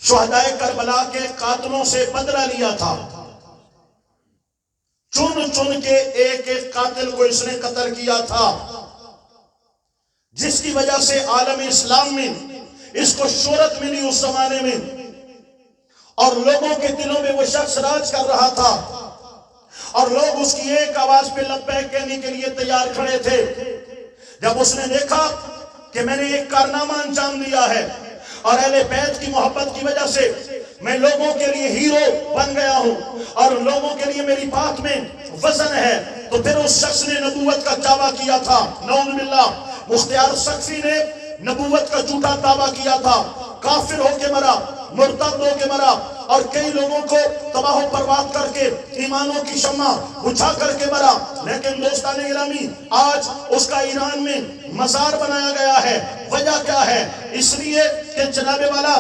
شہدائے کربلا کے قاتلوں سے بدلہ لیا تھا، چن چن کے ایک ایک قاتل کو اس نے قتل کیا تھا، جس کی وجہ سے عالم اسلام میں اس کو شہرت ملی اس زمانے میں، اور لوگوں کے دلوں میں وہ شخص راج کر رہا تھا، اور لوگ اس کی ایک آواز پہ لبیک کہنے کے لیے تیار کھڑے تھے۔ جب اس نے دیکھا کہ میں نے ایک کارنامہ انجام دیا ہے اور اہل بیت کی محبت کی وجہ سے میں لوگوں کے لیے ہیرو بن گیا ہوں اور لوگوں کے لیے میری بات میں وزن ہے، تو پھر اس شخص نے نبوت کا دعویٰ کیا تھا۔ نعوذ باللہ، مختار سقفی نے نبوت کا جھوٹا دعویٰ کیا تھا، کافر ہو کے مرا، مرتد ہو کے مرا، اور کئی لوگوں کو تباہ و برباد کر کے ایمانوں کی شمع بجھا کر کے مرا۔ لیکن دوستان گرامی، آج اس کا ایران میں مزار بنایا گیا ہے۔ وجہ کیا ہے؟ اس لیے کہ جناب والا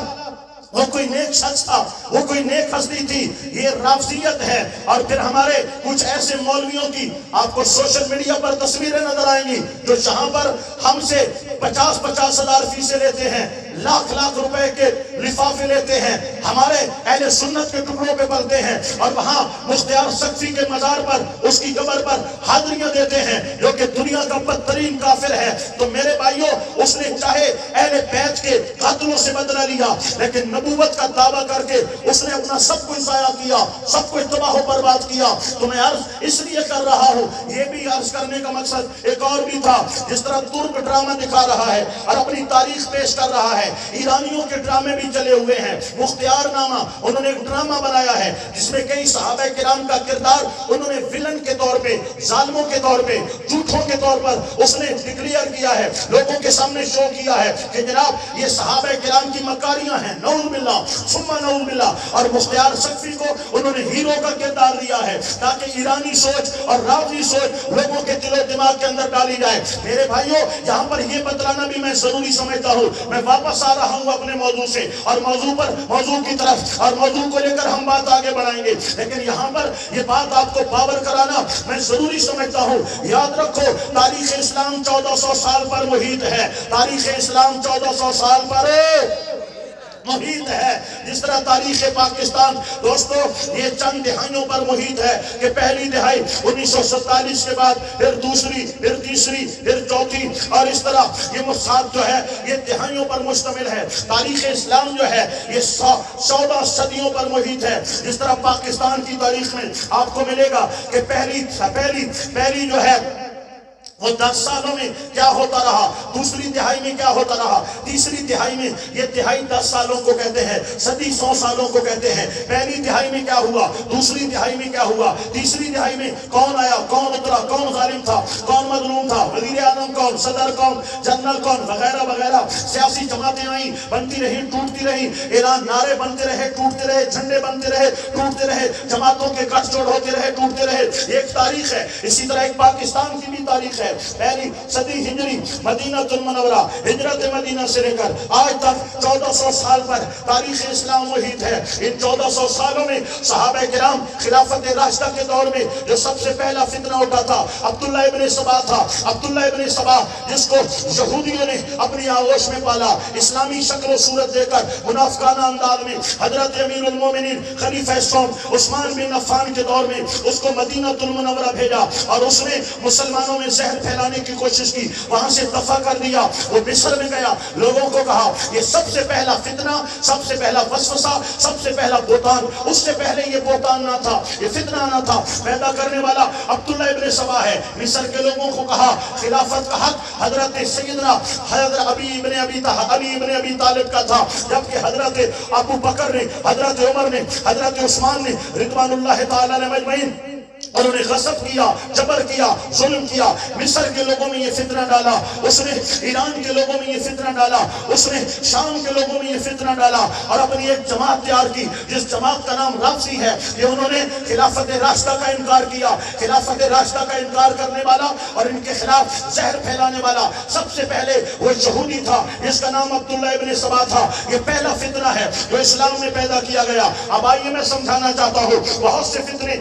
وہ کوئی نیک شخص تھا، وہ کوئی نیک ہستی تھی۔ یہ رافضیت ہے۔ اور پھر ہمارے کچھ ایسے مولویوں کی آپ کو سوشل میڈیا پر تصویریں نظر آئیں گی جو جہاں پر ہم سے 50,000 فیسیں لیتے ہیں، لاکھ روپے کے لفافے لیتے ہیں، ہمارے اہل سنت کے ٹکڑوں پہ بلتے ہیں، اور وہاں مختار سقفی کے مزار پر اس کی قبر پر حاضریاں دیتے ہیں، جو کہ دنیا کا بدترین کافر ہے۔ تو میرے بھائیوں، اس نے چاہے اہل بیت کے قاتلوں سے بدلہ لیا، لیکن نبوت کا دعویٰ کر کے اس نے اپنا سب کچھ ضائع کیا، سب کچھ تباہ و برباد کیا۔ تو میں عرض اس لیے کر رہا ہوں، یہ بھی عرض کرنے کا مقصد ایک اور بھی تھا۔ جس طرح ترک ڈرامہ دکھا رہا ہے اور اپنی تاریخ پیش کر رہا ہے، ایرانیوں کے ڈرامے بھی چلے ہوئے ہیں۔ مختار نامہ انہوں نے ایک ڈرامہ بنایا ہے جس میں کئی صحابہ کرام کا کردار انہوں نے ویلن کے طور پہ، ظالموں کے طور پہ، جھوٹوں کے طور پر اس نے ڈکلیئر کیا ہے، لوگوں کے سامنے شو کیا ہے کہ جناب یہ صحابہ کرام کی مکاریاں ہیں، نعوذ باللہ ثم نعوذ باللہ۔ اور مختار سقفی کو انہوں نے ہیرو کا کردار دیا ہے تاکہ ایرانی سوچ اور رافضی سوچ لوگوں کے دل و دماغ کے اندر ڈالی جائے۔ میرے بھائیوں، یہاں پر یہ بتلانا بھی میں ضروری سمجھتا ہوں۔ میں واپس آ رہا ہوں اپنے موضوع سے اور موضوع کی طرف، اور موضوع کو لے کر ہم بات آگے بڑھائیں گے، لیکن یہاں پر یہ بات آپ کو باور کرانا میں ضروری سمجھتا ہوں۔ یاد رکھو، تاریخ اسلام 1400 سال پر محیط ہے، تاریخ اسلام 1400 سال پر محیط ہے۔ جس طرح تاریخ پاکستان دوستو یہ چند دہائیوں پر محیط ہے کہ پہلی دہائی 1947 کے بعد، پھر دوسری، پھر تیسری، پھر چوتھی، اور اس طرح یہ مساحت جو ہے یہ دہائیوں پر مشتمل ہے۔ تاریخ اسلام جو ہے یہ 14 صدیوں پر محیط ہے۔ جس طرح پاکستان کی تاریخ میں آپ کو ملے گا کہ پہلی جو ہے وہ 10 سالوں میں کیا ہوتا رہا، دوسری دہائی میں کیا ہوتا رہا، تیسری دہائی میں، یہ دہائی 10 سالوں کو کہتے ہیں، صدی 100 سالوں کو کہتے ہیں۔ پہلی دہائی میں کیا ہوا، دوسری دہائی میں کیا ہوا، تیسری دہائی میں کون آیا، کون اترا، کون ظالم تھا، کون مظلوم تھا، وزیر اعظم کون، صدر کون، جنرل کون، وغیرہ وغیرہ۔ سیاسی جماعتیں آئیں، بنتی رہی، ٹوٹتی رہی، اعلان نعرے بنتے رہے، ٹوٹتے رہے، جھنڈے بنتے رہے، ٹوٹتے رہے، جماعتوں کے گٹھ جوڑ ہوتے رہے، ٹوٹتے رہے۔ ایک تاریخ ہے۔ اسی طرح ایک پاکستان کی بھی تاریخ ہے۔ پہلی صدی ہجری، مدینہ المنورہ، ہجرت مدینہ سے لے کر آج تک 1400 سال پر تاریخ اسلام محیط ہے۔ ان 1400 سالوں میں صحابہ کرام خلافت راشدہ کے دور میں جو سب سے پہلا فتنہ اٹھا تھا عبداللہ ابن سبا تھا۔ عبداللہ ابن سبا جس کو یہودیوں نے اپنی آغوش میں پالا، اسلامی شکل و صورت دے کر منافقانہ انداز میں حضرت امیر المومنین خلیفہ سوم عثمان بن عفان کے دور میں اس کو مدینہ المنورہ بھیجا، اور اس نے مسلمانوں میں زہر پھیلانے کی کوشش کی، وہاں سے دفع کر دیا۔ وہ مصر میں گیا، لوگوں کو کہا یہ سب سے پہلا فتنہ، سب سے پہلا وسوسہ، سب سے پہلا بہتان، اس سے پہلے یہ بہتان نہ تھا، یہ فتنہ نہ تھا، پیدا کرنے والا عبداللہ ابن سبا ہے۔ مصر کے لوگوں کو کہا خلافت کا حق حضرت سیدنا حضرت علی ابن ابی طالب کا تھا، جبکہ حضرت ابو بکر نے، حضرت عمر نے، حضرت عثمان نے رضوان اللہ تعالی علیہ مجمعین، انہوں نے غصب کیا، جبر کیا، ظلم کیا۔ مصر کے لوگوں میں یہ فتنہ ڈالا، اس نے ایران کے لوگوں میں یہ فتنہ ڈالا، اس نے شام کے لوگوں میں یہ فتنہ ڈالا، اور اپنی ایک جماعت تیار کی جس جماعت کا نام رافضی ہے۔ یہ انہوں نے خلافت راشدہ کا انکار کیا۔ خلافت راشدہ کا انکار کرنے والا اور ان کے خلاف زہر پھیلانے والا سب سے پہلے وہ یہودی تھا جس کا نام عبداللہ ابن سبا تھا۔ یہ پہلا فتنہ ہے جو اسلام میں پیدا کیا گیا۔ اب آئیے میں سمجھانا چاہتا ہوں، بہت سے فتنے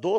2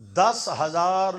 10,000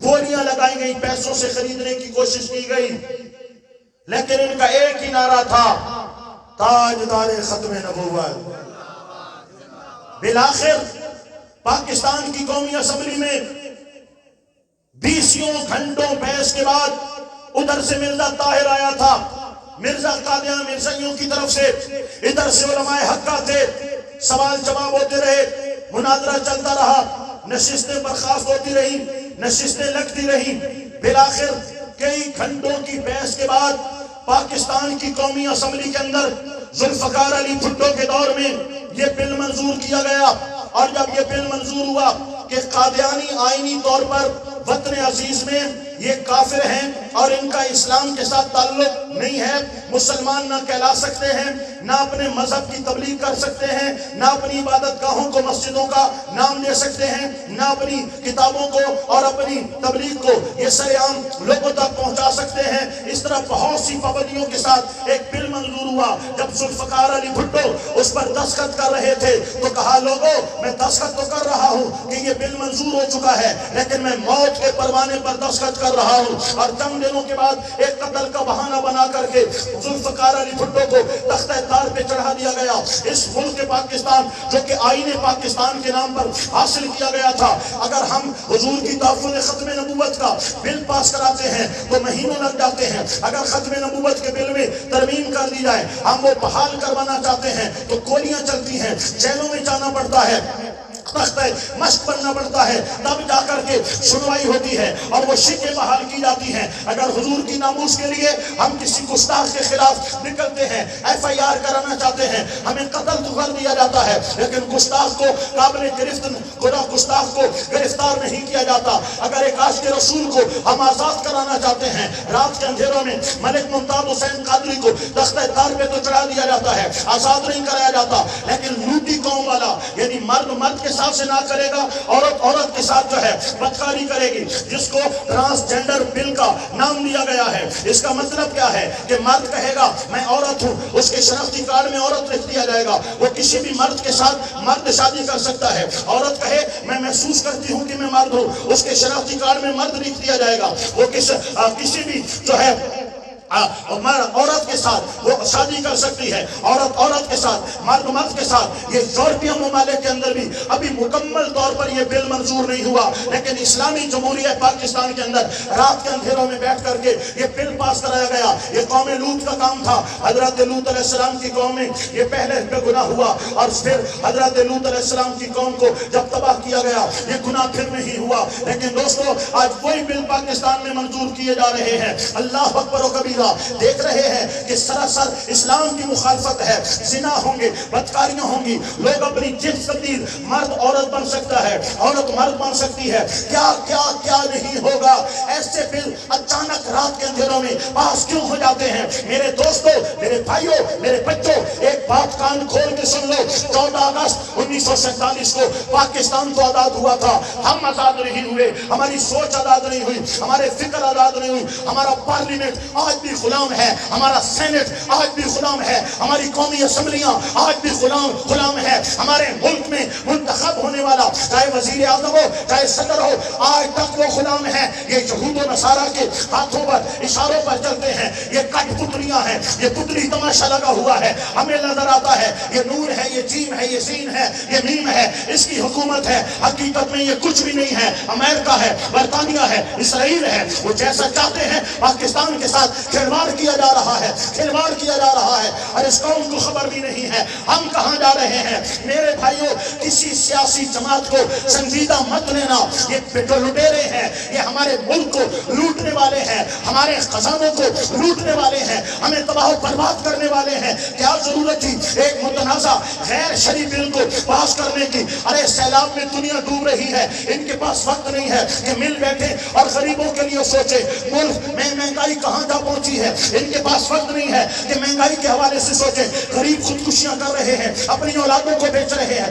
گولیاں لگائی گئی، پیسوں سے خریدنے کی کوشش کی گئی، لیکن ان کا ایک ہی نعرہ تھا، تاجدار ختم نبوت۔ بالآخر پاکستان کی قومی اسمبلی میں 20 گھنٹوں بحث کے بعد ادھر سے مرزا طاہر آیا تھا، مرزا قادیان مرزائیوں کی طرف سے، ادھر سے علماء حق تھے، سوال جواب ہوتے رہے، مناظرہ چلتا رہا، نشستیں برخاست ہوتی رہی، نشستیں لگتی رہی۔ بالآخر کئی گھنٹوں کی بحث کے بعد پاکستان کی قومی اسمبلی کے اندر ذوالفقار علی بھٹو کے دور میں یہ بل منظور کیا گیا، اور جب یہ بل منظور ہوا کہ قادیانی آئینی طور پر وطن عزیز میں یہ کافر ہیں اور ان کا اسلام کے ساتھ تعلق نہیں ہے، مسلمان نہ کہلا سکتے ہیں، نہ اپنے مذہب کی تبلیغ کر سکتے ہیں، نہ اپنی عبادت گاہوں کو مسجدوں کا نام دے سکتے ہیں، نہ اپنی کتابوں کو اور اپنی تبلیغ کو یہ سر عام لوگوں تک پہنچا سکتے ہیں۔ اس طرح بہت سی پابندیوں کے ساتھ ایک بل منظور ہوا۔ جب ذوالفقار علی بھٹو اس پر دستخط کر رہے تھے تو کہا، لوگوں میں دستخط تو کر رہا ہوں کہ یہ بل منظور ہو چکا ہے، لیکن میں موت کے پروانے پر دستخط کر رہا ہوں۔ اور چند دنوں کے بعد ایک قتل کا بہانہ بنا کر کے ذوالفقار علی بھٹو کو تختہ تار پہ چڑھا دیا گیا۔ اس ملک پاکستان جو کہ آئین پاکستان کے نام پر حاصل کیا گیا تھا، اگر ہم حضور کی تحفظ ختم نبوت کا بل پاس کراتے ہیں تو مہینوں لگ جاتے ہیں، اگر ختم نبوت کے بل میں ترمیم کر دی جائے، ہم وہ بحال کروانا چاہتے ہیں تو گولیاں چلتی ہیں، جیلوں میں جانا پڑتا ہے، تختہ مشق بننا پڑتا ہے، تب جا کر کے سنوائی ہوتی ہے اور وہ شکیں بحال کی جاتی ہیں۔ اگر حضور کی ناموس کے لیے ہم کسی گستاخ کے خلاف نکلتے ہیں، FIR کرانا چاہتے ہیں، ہمیں قتل تو کر دیا جاتا ہے، لیکن گستاخ کو قابل گرفت گستاخ کو گرفتار نہیں کیا جاتا۔ اگر ایک عاشق رسول کو ہم آزاد کرانا چاہتے ہیں، رات کے اندھیروں میں ملک ممتاز حسین قادری کو تختہ تار پہ تو چڑھا دیا جاتا ہے، آزاد نہیں کرایا جاتا، لیکن لوٹی قوم والا یعنی مرد کے ساتھ سے نہ کرے گا، عورت کے ساتھ جو ہے بدکاری کرے گی، جس کو ٹرانسجنڈر بل کا نام دیا گیا ہے۔ اس کا مطلب کیا ہے کہ مرد کہے گا میں عورت ہوں، اس کے شناختی کارڈ میں عورت لکھ دیا جائے گا، وہ کسی بھی مرد کے ساتھ مرد شادی کر سکتا ہے۔ عورت کہے میں محسوس کرتی ہوں کہ میں مرد ہوں، اس کے شناختی کارڈ میں مرد لکھ دیا جائے گا، وہ کسی بھی جو ہے عورت کے ساتھ وہ شادی کر سکتی ہے، عورت کے ساتھ، مرد کے ساتھ۔ یہ یورپی ممالک کے اندر بھی ابھی مکمل طور پر یہ بل منظور نہیں ہوا، لیکن اسلامی جمہوریہ پاکستان کے اندر رات کے اندھیروں میں بیٹھ کر کے یہ بل پاس کرایا گیا۔ یہ قوم لوط کا کام تھا، حضرت لوط علیہ السلام کی قوم میں یہ پہلے بے گناہ ہوا، اور پھر حضرت لوط علیہ السلام کی قوم کو جب تباہ کیا گیا یہ گناہ پھر نہیں ہوا۔ لیکن دوستو آج وہی بل پاکستان میں منظور کیے جا رہے ہیں۔ اللہ اکبر و کبیرہ، دیکھ رہے ہیں کہ سراسر اسلام کی مخالفت ہے، زنا ہوں گے، بدکاریاں ہوں گی، لوگ اپنی جنس تبدیل، مرد عورت بن سکتا ہے، عورت مرد بن سکتی ہے، کیا کیا کیا نہیں ہوگا۔ ایسے بل اچانک رات کے اندھیروں میں پاس کیوں ہو جاتے ہیں؟ میرے دوستو، میرے بھائیوں، میرے بچوں، ایک بات کان کھول کے سن لو، 14 اگست 1947 کو پاکستان تو آزاد ہوا تھا، ہم آزاد نہیں ہوئے، ہماری سوچ آزاد نہیں ہوئی، ہمارے فکر آزاد نہیں ہوئی، ہمارا پارلیمنٹ آج بھی غلام ہے، ہمارا سینٹ آج بھی غلام ہے، ہماری قومی اسمبلیاں آج بھی غلام ہے، ہمارے ملک میں منتخب ہونے والا چاہے وزیر اعظم ہو چاہے صدر ہو آج تک وہ غلام ہے۔ یہ یہود و نصارہ کے ہاتھوں پر اشاروں پر چلتے ہیں، یہ کٹ پتلیاں ہیں، یہ پتلی تماشا لگا ہوا ہے، ہمیں نظر آتا ہے یہ نور ہے، یہ جیم ہے، یہ سین ہے، یہ میم ہے، اس کی حکومت ہے، حقیقت میں یہ کچھ بھی نہیں ہے، امریکہ ہے، برطانیہ ہے، اسرائیل ہے، وہ جیسا چاہتے ہیں پاکستان کے ساتھ کھلواڑ کیا جا رہا ہے، کھلواڑ کیا جا رہا ہے، اور اس قوم کو خبر بھی نہیں ہے ہم کہاں جا رہے ہیں۔ میرے بھائیوں، کسی سیاسی جماعت کو سنجیدہ مت لینا، یہ لٹیرے ہیں، یہ ہمارے ملک کو لوٹنے والے ہیں، ہمارے خزانوں کو لوٹنے والے ہیں، ہمیں تباہ و برباد کرنے والے ہیں۔ کیا ضرورت تھی ایک متنازع غیر شرعی بل کو پاس کرنے کی؟ ارے سیلاب میں دنیا ڈوب رہی ہے، ان کے پاس وقت نہیں ہے کہ مل بیٹھے اور غریبوں کے لیے سوچے۔ ملک میں مہنگائی کہاں جا پہنچی ہے، ان کے پاس وقت نہیں ہے کہ مہنگائی کے حوالے سے سوچیں۔ غریب خودکشیاں کر رہے ہیں، اپنی اولادوں کو بیچ رہے ہیں،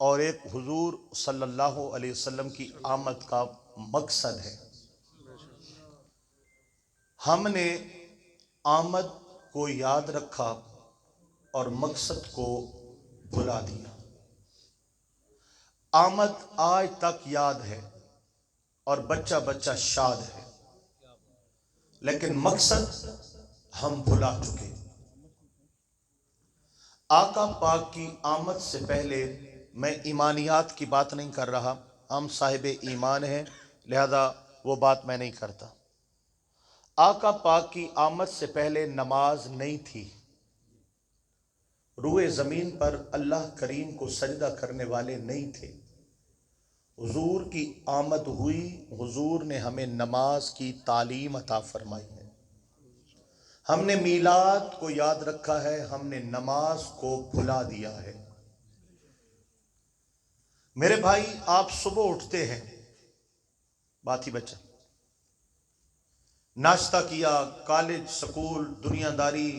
اور ایک حضور صلی اللہ علیہ وسلم کی آمد کا مقصد ہے۔ ہم نے آمد کو یاد رکھا اور مقصد کو بھلا دیا۔ آمد آج تک یاد ہے اور بچہ بچہ شاد ہے، لیکن مقصد ہم بھلا چکے۔ آقا پاک کی آمد سے پہلے میں ایمانیات کی بات نہیں کر رہا، ہم صاحب ایمان ہیں لہذا وہ بات میں نہیں کرتا۔ آقا پاک کی آمد سے پہلے نماز نہیں تھی، روئے زمین پر اللہ کریم کو سجدہ کرنے والے نہیں تھے۔ حضور کی آمد ہوئی، حضور نے ہمیں نماز کی تعلیم عطا فرمائی ہے، ہم نے میلاد کو یاد رکھا ہے، ہم نے نماز کو بھلا دیا ہے۔ میرے بھائی، آپ صبح اٹھتے ہیں، بات ہی بچہ، ناشتہ کیا، کالج، سکول، دنیا داری،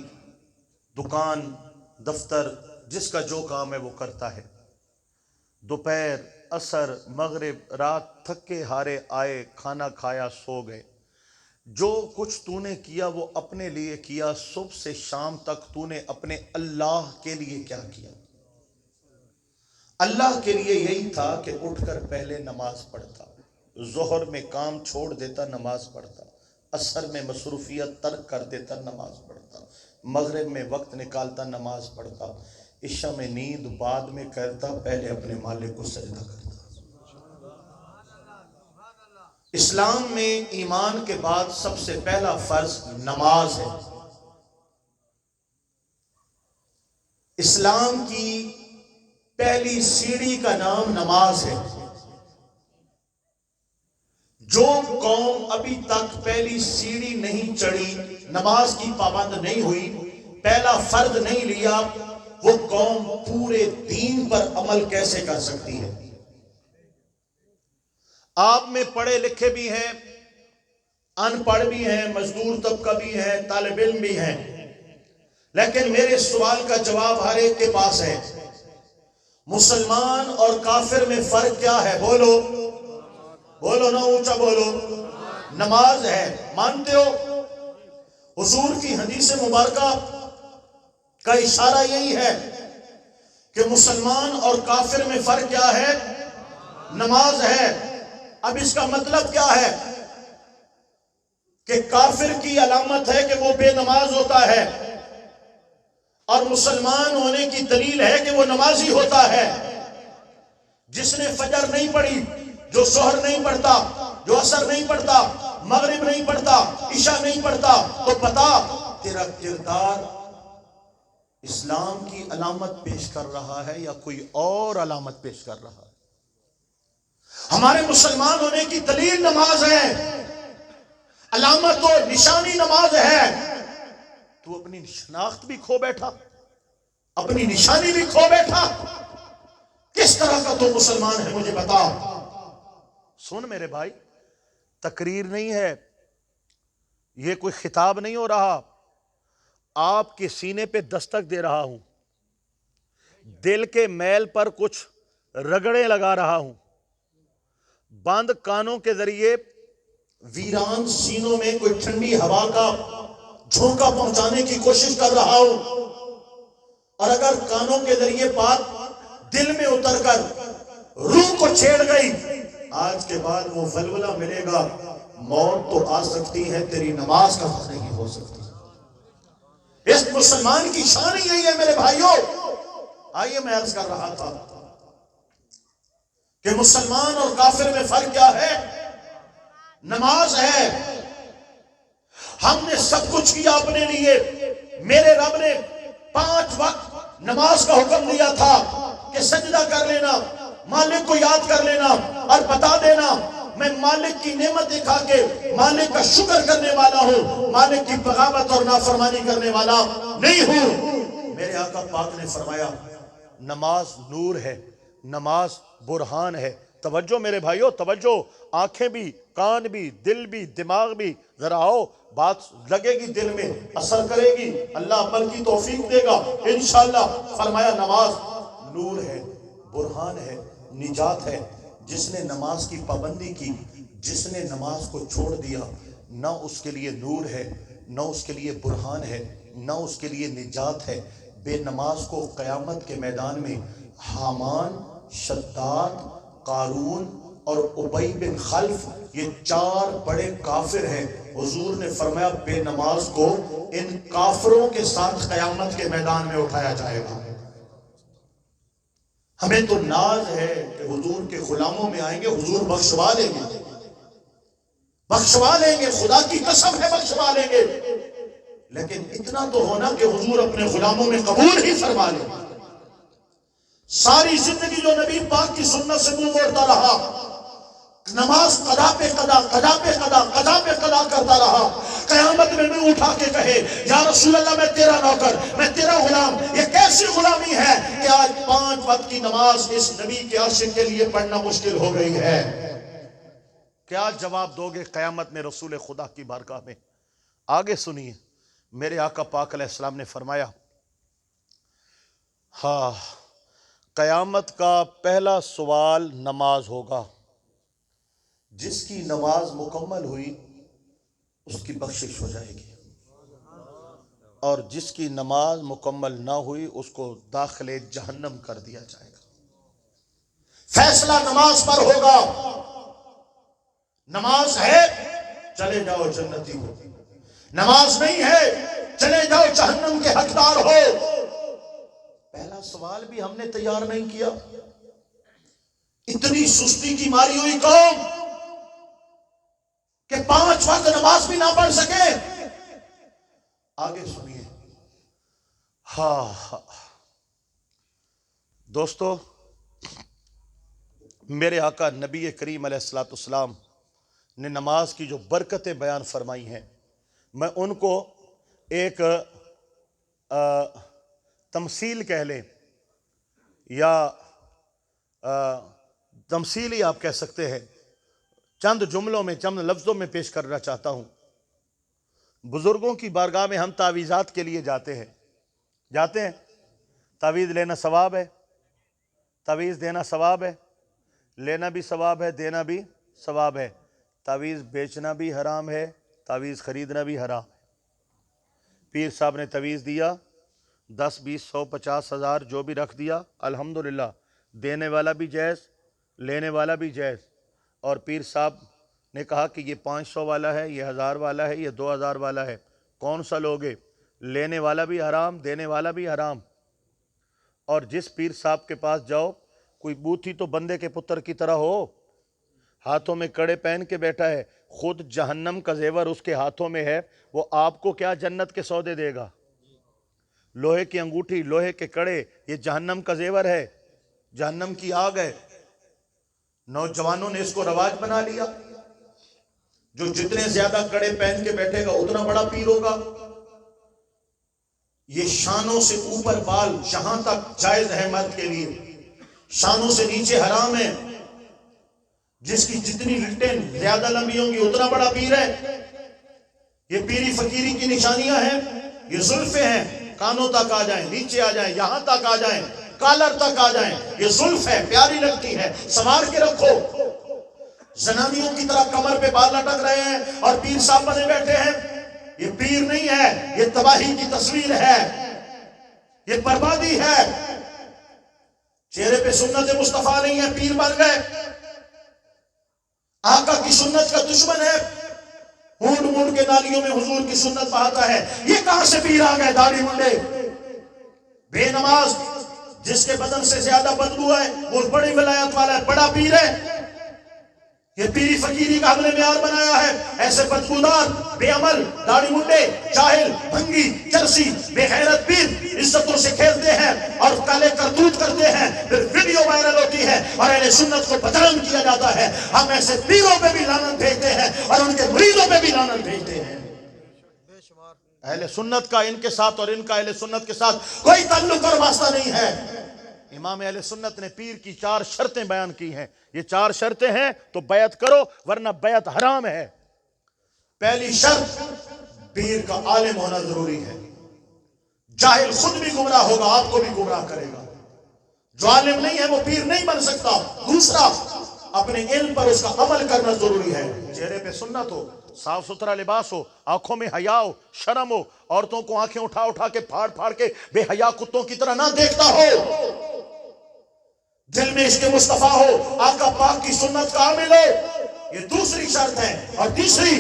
دکان، دفتر، جس کا جو کام ہے وہ کرتا ہے۔ دوپہر، عصر، مغرب، رات تھکے ہارے آئے، کھانا کھایا، سو گئے۔ جو کچھ تو نے کیا وہ اپنے لیے کیا، صبح سے شام تک تو نے اپنے اللہ کے لیے کیا کیا؟ اللہ کے لیے یہی تھا کہ اٹھ کر پہلے نماز پڑھتا، ظہر میں کام چھوڑ دیتا، نماز پڑھتا، عصر میں مصروفیت ترک کر دیتا، نماز پڑھتا، مغرب میں وقت نکالتا، نماز پڑھتا، عشاء میں نیند بعد میں کرتا، پہلے اپنے مالک کو سجدہ کرتا۔ اسلام میں ایمان کے بعد سب سے پہلا فرض نماز ہے۔ اسلام کی پہلی سیڑھی کا نام نماز ہے۔ جو قوم ابھی تک پہلی سیڑھی نہیں چڑھی، نماز کی پابند نہیں ہوئی، پہلا فرض نہیں لیا، وہ قوم پورے دین پر عمل کیسے کر سکتی ہے؟ آپ میں پڑھے لکھے بھی ہیں، ان پڑھ بھی ہیں، مزدور طبقہ بھی ہے، طالب علم بھی ہیں، لیکن میرے سوال کا جواب ہر ایک کے پاس ہے۔ مسلمان اور کافر میں فرق کیا ہے؟ بولو بولو نا، اونچا بولو۔ نماز ہے، مانتے ہو؟ حضور کی حدیث مبارکہ کا اشارہ یہی ہے کہ مسلمان اور کافر میں فرق کیا ہے؟ نماز ہے۔ اب اس کا مطلب کیا ہے؟ کہ کافر کی علامت ہے کہ وہ بے نماز ہوتا ہے، اور مسلمان ہونے کی دلیل ہے کہ وہ نمازی ہوتا ہے۔ جس نے فجر نہیں پڑھی، جو ظہر نہیں پڑھتا، جو عصر نہیں پڑھتا، مغرب نہیں پڑھتا، عشاء نہیں پڑھتا، تو بتا تیرا کردار اسلام کی علامت پیش کر رہا ہے یا کوئی اور علامت پیش کر رہا ہے؟ ہمارے مسلمان ہونے کی دلیل نماز ہے، علامت و نشانی نماز ہے۔ تو اپنی شناخت بھی کھو بیٹھا، اپنی نشانی بھی کھو بیٹھا، کس طرح کا تو مسلمان ہے مجھے بتا۔ سن میرے بھائی، تقریر نہیں ہے یہ، کوئی خطاب نہیں ہو رہا، آپ کے سینے پہ دستک دے رہا ہوں، دل کے میل پر کچھ رگڑے لگا رہا ہوں، بند کانوں کے ذریعے ویران سینوں میں کوئی ٹھنڈی ہوا کا جھونکا پہنچانے کی کوشش کر رہا ہوں، اور اگر کانوں کے ذریعے بات دل میں اتر کر روح کو چھیڑ گئی، آج کے بعد وہ ولولہ ملے گا، موت تو آ سکتی ہے، تیری نماز کا حق نہیں ہو سکتی۔ اس مسلمان کی شان ہی یہی ہے میرے بھائیوں۔ آئیے میں عرض کر رہا تھا کہ مسلمان اور کافر میں فرق کیا ہے؟ نماز ہے۔ ہم نے سب کچھ کیا اپنے لیے، میرے رب نے 5 وقت نماز کا حکم دیا تھا کہ سجدہ کر لینا، مالک کو یاد کر لینا، اور بتا دینا میں مالک کی نعمت دکھا کے مالک کا شکر کرنے والا ہوں، مالک کی بغاوت اور نافرمانی کرنے والا نہیں ہوں۔ میرے آقا پاک نے فرمایا نماز نور ہے، نماز برہان ہے۔ توجہ میرے بھائیو، توجہ، آنکھیں بھی، کان بھی، دل بھی، دماغ بھی، ذرا آؤ، بات لگے گی دل میں، اثر کرے گی، اللہ عمل کی توفیق دے گا انشاءاللہ۔ فرمایا نماز نور ہے، برہان ہے، نجات ہے۔ جس نے نماز کی پابندی کی، جس نے نماز کو چھوڑ دیا، نہ اس کے لیے نور ہے، نہ اس کے لیے برہان ہے، نہ اس کے لیے نجات ہے۔ بے نماز کو قیامت کے میدان میں حامان، شداد، قارون اور ابی بن خلف، یہ 4 بڑے کافر ہیں۔ حضور نے فرمایا بے نماز کو ان کافروں کے ساتھ قیامت کے میدان میں اٹھایا جائے گا۔ ہمیں تو ناز ہے کہ حضور کے غلاموں میں آئیں گے، حضور بخشوا لیں گے، بخشوا لیں گے، خدا کی قسم ہے بخشوا لیں گے، لیکن اتنا تو ہونا کہ حضور اپنے غلاموں میں قبول ہی فرما لیں۔ ساری زندگی جو نبی پاک کی سنت سے منہ موڑتا رہا، نماز قضا پہ قضا، قضا پہ قضا، قضا پہ قضا کرتا رہا، قیامت میں منہ اٹھا کے کہے یا رسول اللہ میں تیرا نوکر، میں تیرا غلام، یہ کیسی غلامی ہے کہ آج 5 وقت کی نماز اس نبی کے عاشق کے لیے پڑھنا مشکل ہو گئی ہے؟ کیا جواب دو گے قیامت میں رسول خدا کی بارگاہ میں؟ آگے سنیے، میرے آقا پاک علیہ السلام نے فرمایا، ہاں، قیامت کا پہلا سوال نماز ہوگا۔ جس کی نماز مکمل ہوئی اس کی بخشش ہو جائے گی، اور جس کی نماز مکمل نہ ہوئی اس کو داخل جہنم کر دیا جائے گا۔ فیصلہ نماز پر ہوگا۔ نماز ہے چلے جاؤ جنتی ہو، نماز نہیں ہے چلے جاؤ جہنم کے حقدار ہو۔ پہلا سوال بھی ہم نے تیار نہیں کیا۔ اتنی سستی کی ماری ہوئی قوم کہ 5 وقت نماز بھی نہ پڑھ سکے۔ آگے سنیے، ہاں دوستو، میرے آقا نبی کریم علیہ السلام نے نماز کی جو برکتیں بیان فرمائی ہیں، میں ان کو ایک تمثیل کہہ لیں یا تمثیل ہی آپ کہہ سکتے ہیں، چند جملوں میں، چند لفظوں میں پیش کرنا چاہتا ہوں۔ بزرگوں کی بارگاہ میں ہم تعویذات کے لیے جاتے ہیں۔ تعویذ لینا ثواب ہے، تعویذ دینا ثواب ہے، لینا بھی ثواب ہے، دینا بھی ثواب ہے۔ تعویذ بیچنا بھی حرام ہے، تعویذ خریدنا بھی حرام ہے۔ پیر صاحب نے تعویذ دیا، 10 20 100 50 1000 جو بھی رکھ دیا، الحمدللہ، دینے والا بھی جائز، لینے والا بھی جائز۔ اور پیر صاحب نے کہا کہ یہ 500 والا ہے، یہ 1000 والا ہے، یہ 2000 والا ہے، کون سا لوگے؟ لینے والا بھی حرام، دینے والا بھی حرام۔ اور جس پیر صاحب کے پاس جاؤ، کوئی بوتھی تو بندے کے پتر کی طرح ہو، ہاتھوں میں کڑے پہن کے بیٹھا ہے، خود جہنم کا زیور اس کے ہاتھوں میں ہے، وہ آپ کو کیا جنت کے سودے دے گا؟ لوہے کی انگوٹھی، لوہے کے کڑے، یہ جہنم کا زیور ہے، جہنم کی آگ ہے۔ نوجوانوں نے اس کو رواج بنا لیا، جو جتنے زیادہ کڑے پہن کے بیٹھے گا اتنا بڑا پیر ہوگا۔ یہ شانوں سے اوپر بال جہاں تک جائز ہے مرد کے لیے، شانوں سے نیچے حرام ہے۔ جس کی جتنی لٹیں زیادہ لمبی ہوں گی اتنا بڑا پیر ہے۔ یہ پیری فقیری کی نشانیاں ہیں، یہ زلفیں ہیں، کانوں تک آ جائیں، نیچے آ جائیں، یہاں تک آ جائیں، کالر تک آ جائیں، یہ زلف ہے، پیاری لگتی ہے، سنوار کے رکھو۔ زنانیوں کی طرح کمر پہ بال لٹک رہے ہیں اور پیر صاحب بنے بیٹھے ہیں، یہ پیر نہیں ہے، یہ تباہی کی تصویر ہے، یہ بربادی ہے۔ چہرے پہ سنت مصطفیٰ نہیں ہے، پیر بن گئے، آقا کی سنت کا دشمن ہے، ہونڈ مونڈ کے نالیوں میں حضور کی سنت بہاتا ہے۔ یہ کہاں سے پیر آ گئے؟ داڑھی منڈے، بے نماز، جس کے بدن سے زیادہ بدبو ہے وہ بڑی ولایت والا ہے، بڑا پیر ہے۔ یہ پیری فقیری کا ہم نے معیار بنایا ہے۔ ایسے بدبودار، بے عمل، داڑھی منڈے، جاہل، بھنگی، چرسی، بے غیرت پیر عزتوں سے کھیلتے ہیں اور کالے کرتوت کرتے ہیں، پھر ویڈیو وائرل ہوتی ہے اور اہل سنت کو بدنام کیا جاتا ہے۔ ہم ایسے پیروں پہ بھی لعنت بھیجتے ہیں اور ان کے مریدوں پہ بھی لعنت بھیجتے ہیں۔ اہل سنت کا ان کے ساتھ اور ان کا اہل سنت کے ساتھ کوئی تعلق اور واسطہ نہیں ہے۔ امام اہل سنت نے پیر کی 4 شرطیں بیان کی ہیں، یہ 4 شرطیں ہیں تو بیعت کرو ورنہ بیعت حرام ہے۔ پہلی شرط، پیر کا عالم ہونا ضروری ہے۔ جاہل خود بھی گمراہ ہوگا، آپ کو بھی گمراہ کرے گا۔ جو عالم نہیں ہے وہ پیر نہیں بن سکتا. دوسرا، اپنے علم پر اس کا عمل کرنا ضروری ہے. چہرے پہ سنت ہو، صاف ستھرا لباس ہو، آنکھوں میں حیا ہو، شرم ہو، عورتوں کو آنکھیں اٹھا اٹھا کے پھاڑ پھاڑ کے بے حیا کتوں کی طرح نہ دیکھتا ہو، دل میں عشق مصطفیٰ ہو، آقا پاک کی سنت کا عامل ہو. یہ دوسری شرط ہے. اور تیسری،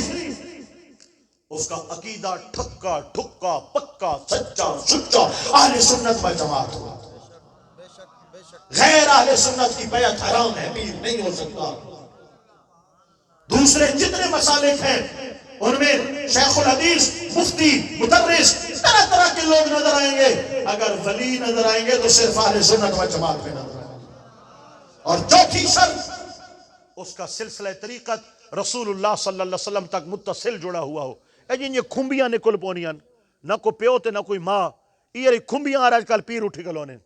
اس کا عقیدہ ٹھکا ٹھکا پکا سچا سچا اہل سنت و جماعت ہو. غیر اہل سنت کی بیعت حرام ہے، پیر نہیں ہو سکتا. دوسرے جتنے مسالک ہیں ان میں شیخ الحدیث، مفتی، مدرس، طرح طرح کے لوگ نظر آئیں گے. اگر ولی نظر آئیں گے تو صرف اہل سنت و جماعت میں نظر آئیں گے. اور چوتھی شرط، اس کا سلسلہ طریقت رسول اللہ صلی اللہ علیہ وسلم تک متصل جڑا ہوا ہو. اے جن یہ کھمبیاں نکل پونیاں، نہ کوئی پیو تے نہ کوئی ماں، یہ کھمبیاں آج کل پیر اٹھی گلونے.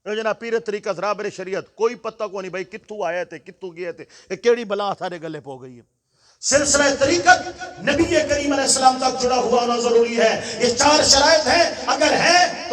جنا پیر طریقت رابر شریعت کوئی پتہ کو نہیں بھائی کتوں آئے تھے کتوں گئے تھے، یہ کیڑی بلا سارے گلے پو گئی ہے. سلسلہ طریقت نبی کریم علیہ السلام تک جڑا ہوا ہونا ضروری ہے. یہ چار شرائط ہیں، اگر ہے